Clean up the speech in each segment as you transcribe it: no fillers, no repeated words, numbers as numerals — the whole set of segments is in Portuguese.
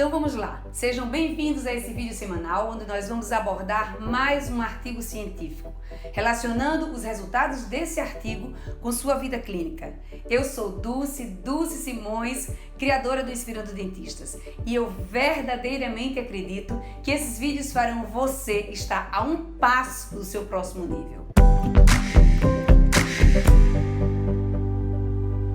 Então vamos lá, sejam bem-vindos a esse vídeo semanal onde nós vamos abordar mais um artigo científico, relacionando os resultados desse artigo com sua vida clínica. Eu sou Dulce Simões, criadora do Inspirando Dentistas, e eu verdadeiramente acredito que esses vídeos farão você estar a um passo do seu próximo nível.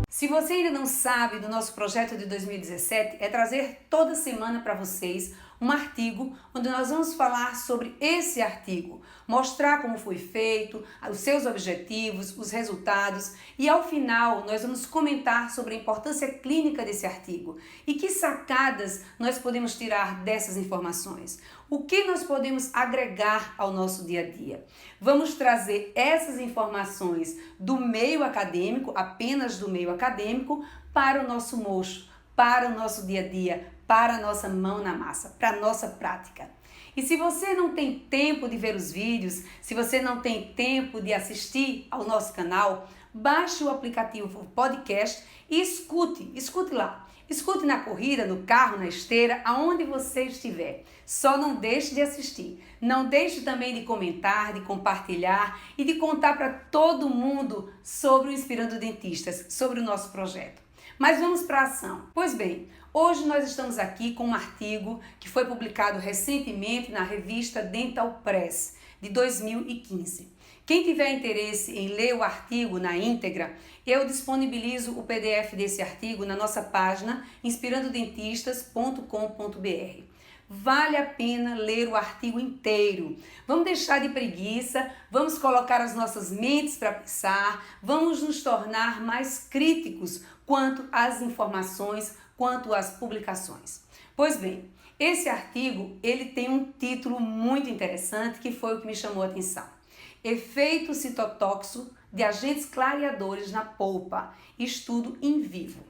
Se você ainda não sabe do nosso projeto de 2017, é trazer toda semana para vocês um artigo onde nós vamos falar sobre esse artigo, mostrar como foi feito, os seus objetivos, os resultados e ao final nós vamos comentar sobre a importância clínica desse artigo e que sacadas nós podemos tirar dessas informações. O que nós podemos agregar ao nosso dia a dia? Vamos trazer essas informações do meio acadêmico, apenas do meio acadêmico, para o nosso mocho, para o nosso dia a dia, para a nossa mão na massa, para a nossa prática. E se você não tem tempo de ver os vídeos, se você não tem tempo de assistir ao nosso canal, baixe o aplicativo podcast e escute lá. Escute na corrida, no carro, na esteira, aonde você estiver. Só não deixe de assistir. Não deixe também de comentar, de compartilhar e de contar para todo mundo sobre o Inspirando Dentistas, sobre o nosso projeto. Mas vamos para a ação. Pois bem, hoje nós estamos aqui com um artigo que foi publicado recentemente na revista Dental Press, de 2015. Quem tiver interesse em ler o artigo na íntegra, eu disponibilizo o PDF desse artigo na nossa página inspirandodentistas.com.br. Vale a pena ler o artigo inteiro. Vamos deixar de preguiça, vamos colocar as nossas mentes para pensar, vamos nos tornar mais críticos quanto às informações, quanto às publicações. Pois bem, esse artigo ele tem um título muito interessante que foi o que me chamou a atenção. Efeito citotóxico de agentes clareadores na polpa, estudo in vivo.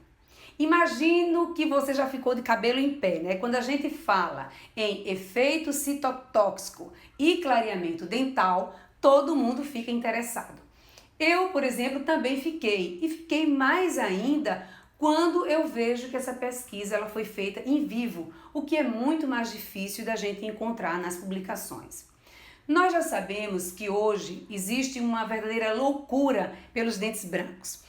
Imagino que você já ficou de cabelo em pé, né? Quando a gente fala em efeito citotóxico e clareamento dental, todo mundo fica interessado. Eu, por exemplo, também fiquei, e fiquei mais ainda quando eu vejo que essa pesquisa ela foi feita em vivo, o que é muito mais difícil da gente encontrar nas publicações. Nós já sabemos que hoje existe uma verdadeira loucura pelos dentes brancos.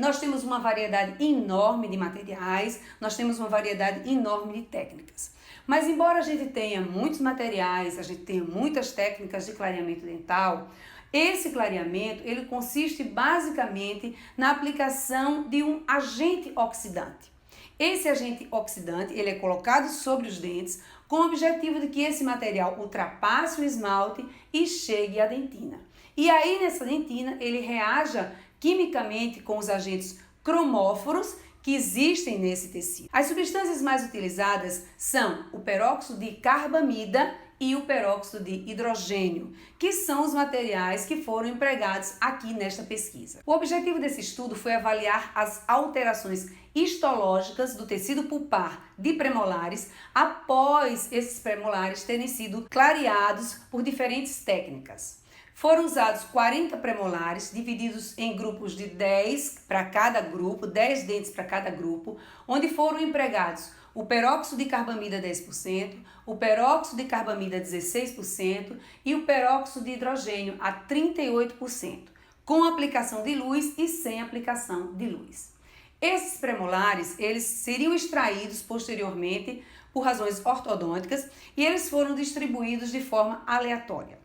Nós temos uma variedade enorme de materiais, nós temos uma variedade enorme de técnicas. Mas embora a gente tenha muitos materiais, a gente tenha muitas técnicas de clareamento dental, esse clareamento ele consiste basicamente na aplicação de um agente oxidante. Esse agente oxidante ele é colocado sobre os dentes com o objetivo de que esse material ultrapasse o esmalte e chegue à dentina. E aí nessa dentina ele reaja quimicamente com os agentes cromóforos que existem nesse tecido. As substâncias mais utilizadas são o peróxido de carbamida e o peróxido de hidrogênio, que são os materiais que foram empregados aqui nesta pesquisa. O objetivo desse estudo foi avaliar as alterações histológicas do tecido pulpar de premolares após esses premolares terem sido clareados por diferentes técnicas. Foram usados 40 premolares, divididos em grupos de 10 para cada grupo, 10 dentes para cada grupo, onde foram empregados o peróxido de carbamida 10%, o peróxido de carbamida 16% e o peróxido de hidrogênio a 38%, com aplicação de luz e sem aplicação de luz. Esses premolares, eles seriam extraídos posteriormente por razões ortodônticas e eles foram distribuídos de forma aleatória.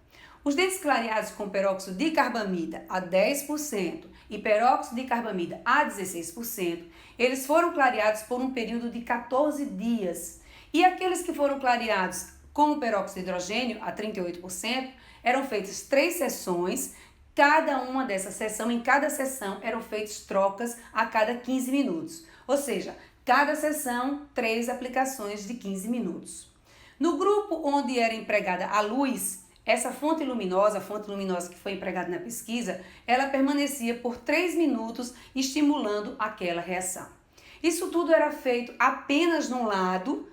Os dentes clareados com peróxido de carbamida a 10% e peróxido de carbamida a 16%, eles foram clareados por um período de 14 dias. E aqueles que foram clareados com o peróxido de hidrogênio a 38%, eram feitas 3 sessões, em cada sessão eram feitas trocas a cada 15 minutos. Ou seja, cada sessão, 3 aplicações de 15 minutos. No grupo onde era empregada a luz, essa fonte luminosa, a fonte luminosa que foi empregada na pesquisa, ela permanecia por 3 minutos estimulando aquela reação. Isso tudo era feito apenas num lado,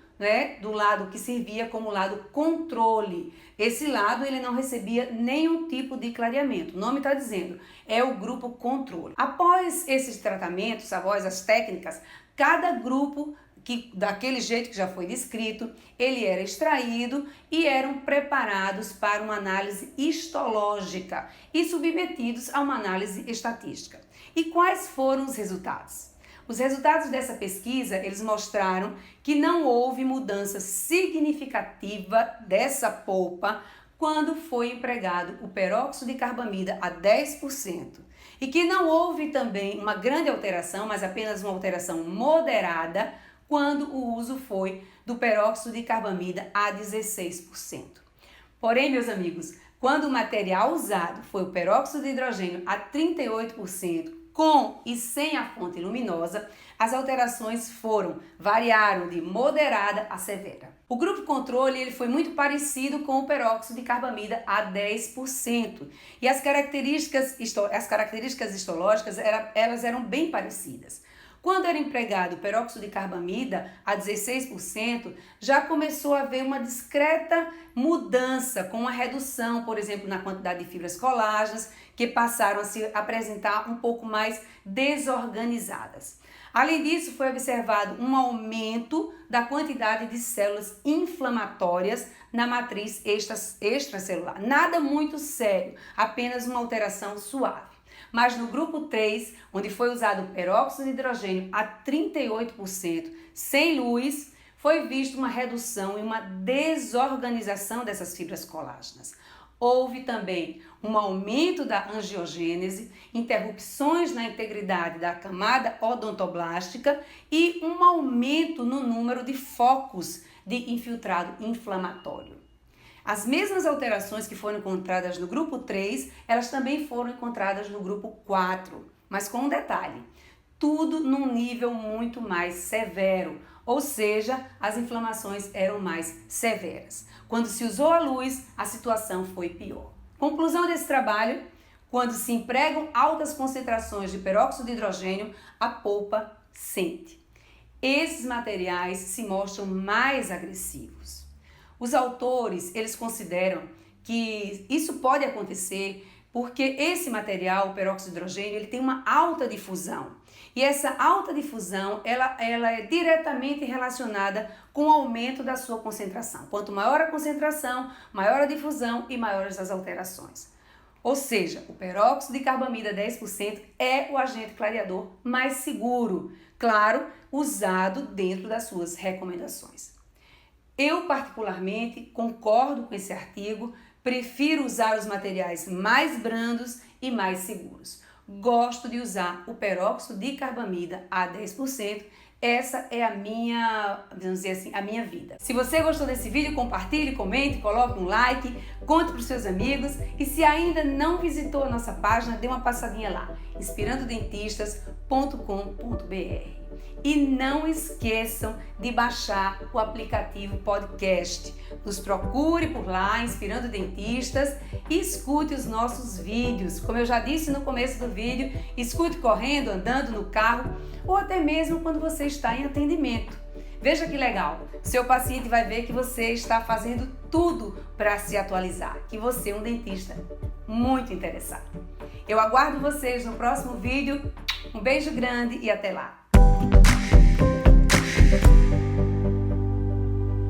do lado que servia como lado controle. Esse lado ele não recebia nenhum tipo de clareamento. O nome está dizendo, é o grupo controle. Após esses tratamentos, após as técnicas, cada grupo que daquele jeito que já foi descrito, ele era extraído e eram preparados para uma análise histológica e submetidos a uma análise estatística. E quais foram os resultados? Os resultados dessa pesquisa, eles mostraram que não houve mudança significativa dessa polpa quando foi empregado o peróxido de carbamida a 10%. E que não houve também uma grande alteração, mas apenas uma alteração moderada, quando o uso foi do peróxido de carbamida a 16%. Porém, meus amigos, quando o material usado foi o peróxido de hidrogênio a 38%, com e sem a fonte luminosa, as alterações variaram de moderada a severa. O grupo controle ele foi muito parecido com o peróxido de carbamida a 10%. E as características histológicas elas eram bem parecidas. Quando era empregado o peróxido de carbamida a 16%, já começou a haver uma discreta mudança, com uma redução, por exemplo, na quantidade de fibras colágenas, que passaram a se apresentar um pouco mais desorganizadas. Além disso, foi observado um aumento da quantidade de células inflamatórias na matriz extracelular. Nada muito sério, apenas uma alteração suave. Mas no grupo 3, onde foi usado o peróxido de hidrogênio a 38%, sem luz, foi vista uma redução e uma desorganização dessas fibras colágenas. Houve também um aumento da angiogênese, interrupções na integridade da camada odontoblástica e um aumento no número de focos de infiltrado inflamatório. As mesmas alterações que foram encontradas no grupo 3, elas também foram encontradas no grupo 4, mas com um detalhe, tudo num nível muito mais severo, ou seja, as inflamações eram mais severas. Quando se usou a luz, a situação foi pior. Conclusão desse trabalho, quando se empregam altas concentrações de peróxido de hidrogênio, a polpa sente. Esses materiais se mostram mais agressivos. Os autores, eles consideram que isso pode acontecer porque esse material, o peróxido de hidrogênio, ele tem uma alta difusão. E essa alta difusão, ela é diretamente relacionada com o aumento da sua concentração. Quanto maior a concentração, maior a difusão e maiores as alterações. Ou seja, o peróxido de carbamida 10% é o agente clareador mais seguro, claro, usado dentro das suas recomendações. Eu, particularmente, concordo com esse artigo, prefiro usar os materiais mais brandos e mais seguros. Gosto de usar o peróxido de carbamida a 10%. Essa é a minha, vamos dizer assim, a minha vida. Se você gostou desse vídeo, compartilhe, comente, coloque um like, conte para os seus amigos e se ainda não visitou a nossa página, dê uma passadinha lá, inspirandodentistas.com.br. E não esqueçam de baixar o aplicativo podcast. Nos procure por lá, Inspirando Dentistas, e escute os nossos vídeos. Como eu já disse no começo do vídeo, escute correndo, andando no carro ou até mesmo quando você está em atendimento. Veja que legal, seu paciente vai ver que você está fazendo tudo para se atualizar, que você é um dentista muito interessado. Eu aguardo vocês no próximo vídeo. Um beijo grande e até lá!